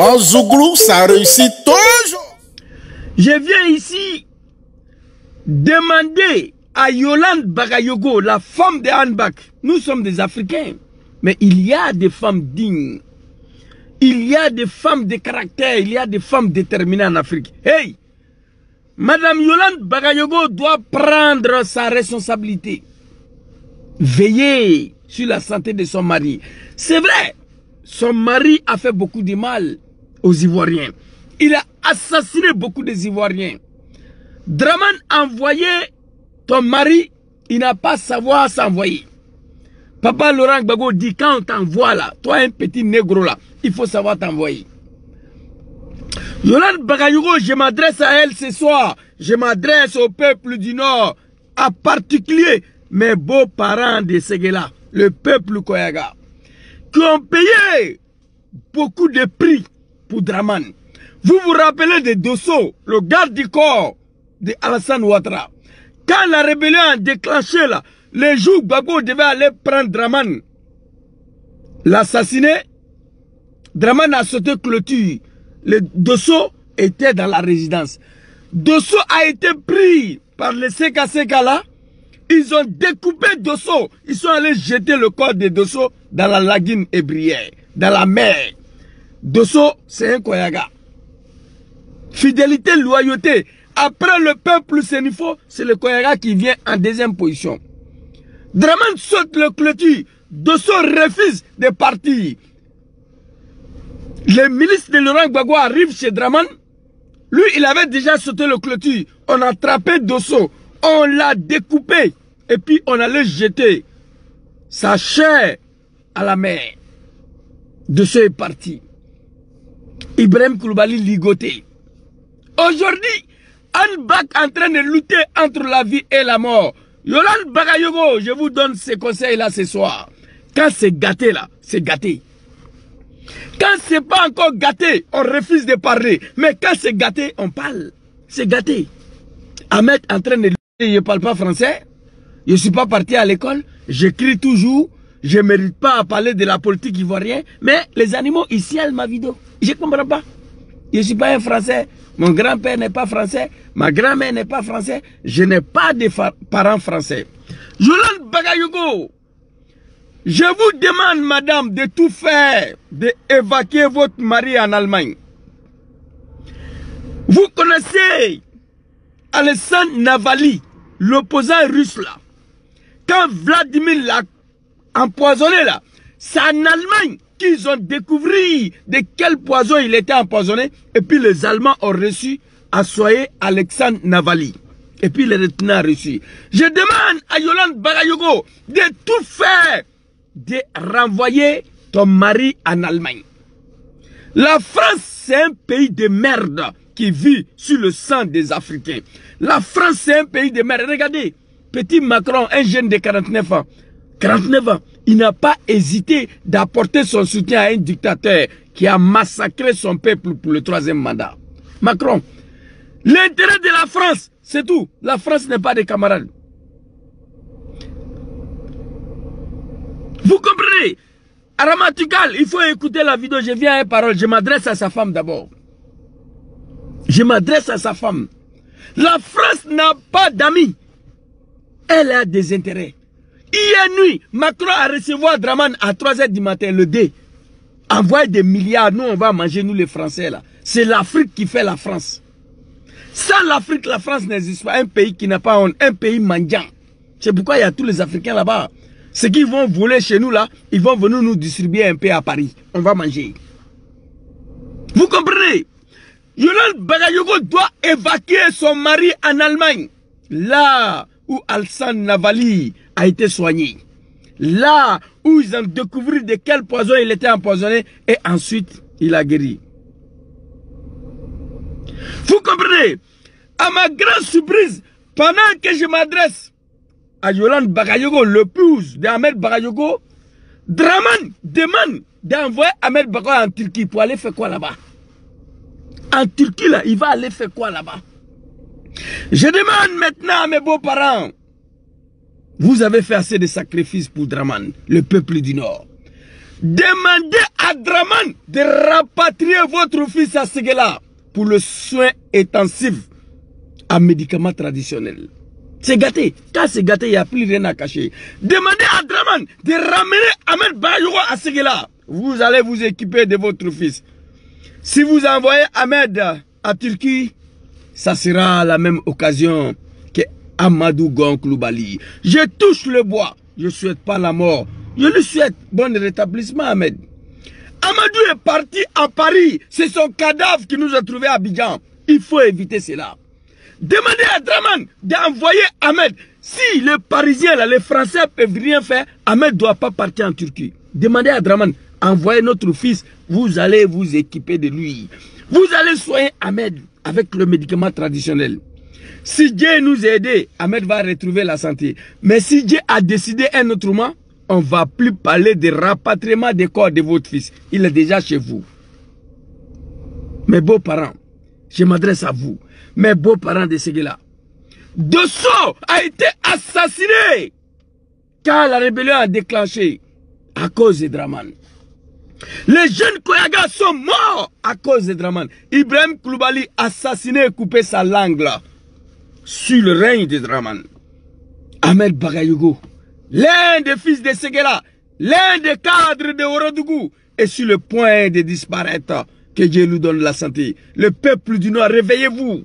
En Zouglou, ça réussit toujours. Je viens ici demander à Yolande Bagayogo, la femme de Hanbak. Nous sommes des Africains, mais il y a des femmes dignes. Il y a des femmes de caractère, il y a des femmes déterminées en Afrique. Hey! Madame Yolande Bagayogo doit prendre sa responsabilité. Veiller sur la santé de son mari. C'est vrai, son mari a fait beaucoup de mal aux Ivoiriens. Il a assassiné beaucoup des Ivoiriens. Draman a envoyé ton mari, il n'a pas savoir s'envoyer. Papa Laurent Gbagbo dit quand on t'envoie là, toi un petit négro là, il faut savoir t'envoyer. Yolande Bagayogo, je m'adresse à elle ce soir. Je m'adresse au peuple du Nord, en particulier mes beaux-parents de Séguéla, le peuple Koyaga, qui ont payé beaucoup de prix pour Draman. Vous vous rappelez de Dosso, le garde du corps de Alassane Ouattara. Quand la rébellion a déclenché là, les jours Gbagbo devait aller prendre Draman, l'assassiner, Draman a sauté clôture. Le Dosso était dans la résidence. Dosso a été pris par les CKCK là. Ils ont découpé Dosso. Ils sont allés jeter le corps de Dosso dans la lagune ébrière, dans la mer. Dosso, c'est un Koyaga. Fidélité, loyauté. Après le peuple sénifo, c'est le Koyaga qui vient en deuxième position. Draman saute le clôture. Dosso refuse de partir. Les milices de Laurent Gbagbo arrivent chez Draman. Lui, il avait déjà sauté le clôture. On a attrapé Dosso. On l'a découpé. Et puis, on allait jeter sa chair à la mer. Dosso est parti. Ibrahim Koulibaly ligoté. Aujourd'hui, Hanbak en train de lutter entre la vie et la mort. Yolande Bagayogo, je vous donne ces conseils-là ce soir. Quand c'est gâté là, c'est gâté. Quand c'est pas encore gâté, on refuse de parler. Mais quand c'est gâté, on parle. C'est gâté. Ahmed en train de lutter, je ne parle pas français. Je ne suis pas parti à l'école. J'écris toujours. Je ne mérite pas à parler de la politique ivoirienne. Mais les animaux, ils cielent ma vidéo. Je ne comprends pas. Je ne suis pas un français. Mon grand-père n'est pas français. Ma grand-mère n'est pas français. Je n'ai pas de parents français. Yolande Bagayogo, je vous demande, madame, de tout faire, d'évacuer votre mari en Allemagne. Vous connaissez Alexandre Navalny, l'opposant russe là. Quand Vladimir l'a empoisonné là, c'est en Allemagne qu'ils ont découvert de quel poison il était empoisonné. Et puis les Allemands ont reçu à soigner Alexandre Navalny. Et puis les retenants reçus. Je demande à Yolande Bagayogo de tout faire, de renvoyer ton mari en Allemagne. La France, c'est un pays de merde qui vit sur le sang des Africains. La France, c'est un pays de merde. Regardez, petit Macron, un jeune de 49 ans. 49 ans, il n'a pas hésité d'apporter son soutien à un dictateur qui a massacré son peuple pour le 3e mandat. Macron, l'intérêt de la France, c'est tout. La France n'est pas des camarades. Vous comprenez? Aramatikal, il faut écouter la vidéo. Je viens à une parole. Je m'adresse à sa femme d'abord. Je m'adresse à sa femme. La France n'a pas d'amis. Elle a des intérêts. Hier nuit, Macron a recevoir Draman à 3h du matin, le D. Envoyer des milliards. Nous, on va manger, nous les Français là. C'est l'Afrique qui fait la France. Sans l'Afrique, la France n'existe pas. Un pays qui n'a pas honte. Un pays mendiant. C'est pourquoi il y a tous les Africains là-bas. Ceux qui vont voler chez nous là, ils vont venir nous distribuer un peu à Paris. On va manger. Vous comprenez? Yolande Bagayogo doit évacuer son mari en Allemagne. Là où Alsan Navalny a été soigné. Là où ils ont découvert de quel poison il était empoisonné. Et ensuite, il a guéri. Vous comprenez? À ma grande surprise, pendant que je m'adresse à Yolande Bagayogo, l'épouse d'Ahmed Bagayogo, Draman demande d'envoyer Ahmed Bagayogo en Turquie pour aller faire quoi là-bas? En Turquie, là, il va aller faire quoi là-bas? Je demande maintenant à mes beaux-parents, vous avez fait assez de sacrifices pour Draman, le peuple du Nord. Demandez à Draman de rapatrier votre fils à Séguéla pour le soin intensif à médicaments traditionnels. C'est gâté. Quand c'est gâté, il n'y a plus rien à cacher. Demandez à Draman de ramener Ahmed Barayogo à Séguéla. Vous allez vous équiper de votre fils. Si vous envoyez Ahmed à Turquie, ça sera la même occasion que Amadou Gon Coulibaly. Je touche le bois. Je ne souhaite pas la mort. Je lui souhaite bon rétablissement, Ahmed. Amadou est parti à Paris. C'est son cadavre qui nous a trouvé à Abidjan. Il faut éviter cela. Demandez à Draman d'envoyer Ahmed. Si les Parisiens, là, les Français peuvent rien faire, Ahmed ne doit pas partir en Turquie. Demandez à Draman, envoyez notre fils. Vous allez vous équiper de lui. Vous allez soigner Ahmed avec le médicament traditionnel. Si Dieu nous a aidés, Ahmed va retrouver la santé. Mais si Dieu a décidé un autrement, on ne va plus parler de rapatriement des corps de votre fils. Il est déjà chez vous. Mes beaux-parents, je m'adresse à vous. Mes beaux-parents de Séguéla. Dosso a été assassiné car la rébellion a déclenché à cause de Draman. Les jeunes Koyaga sont morts à cause de Draman. Ibrahim Coulibaly assassiné et coupé sa langue là, sur le règne de Draman. Ahmed Barayogo, l'un des fils de Séguéla, l'un des cadres de Ourodougou, est sur le point de disparaître. Que Dieu nous donne la santé. Le peuple du Nord, réveillez-vous.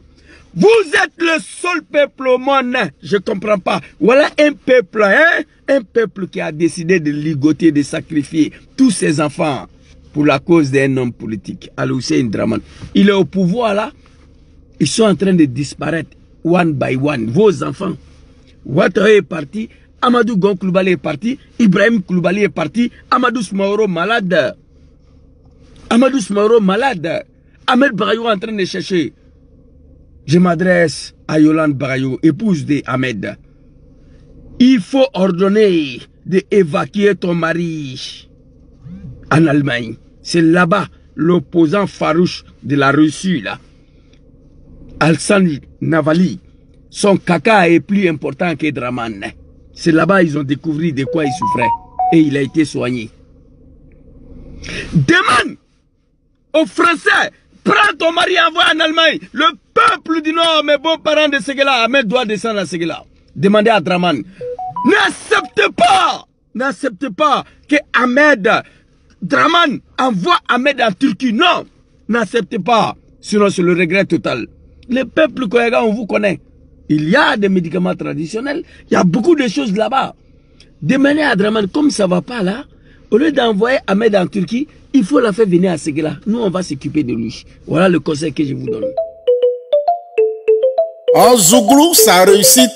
Vous êtes le seul peuple au monde. Je ne comprends pas. Voilà un peuple, hein? Un peuple qui a décidé de ligoter, de sacrifier tous ses enfants pour la cause d'un homme politique. Al-Hussein Draman. Il est au pouvoir là. Ils sont en train de disparaître one by one. Vos enfants. Ouattara est parti. Amadou Gon Coulibaly est parti. Ibrahim Coulibaly est parti. Amadou Smaoro malade. Amadou Smaoro malade. Ahmed Barayogo en train de chercher. Je m'adresse à Yolande Barayogo, épouse de Ahmed. Il faut ordonner d'évacuer ton mari en Allemagne. C'est là-bas l'opposant farouche de la Russie là. Alsan Navalny. Son caca est plus important que Draman. C'est là-bas ils ont découvert de quoi il souffrait. Et il a été soigné. Demande aux Français, prends ton mari et envoie en Allemagne. Le peuple du Nord, mes beaux-parents de Séguéla, Ahmed doit descendre à Séguéla. Demandez à Draman. N'acceptez pas que Ahmed, Draman envoie Ahmed en Turquie. Non, n'acceptez pas. Sinon c'est le regret total. Le peuple Koyaga, on vous connaît. Il y a des médicaments traditionnels. Il y a beaucoup de choses là-bas. Demandez à Draman, comme ça ne va pas là, au lieu d'envoyer Ahmed en Turquie, il faut la faire venir à Séguéla. Nous, on va s'occuper de lui. Voilà le conseil que je vous donne. En Zouglou, ça réussit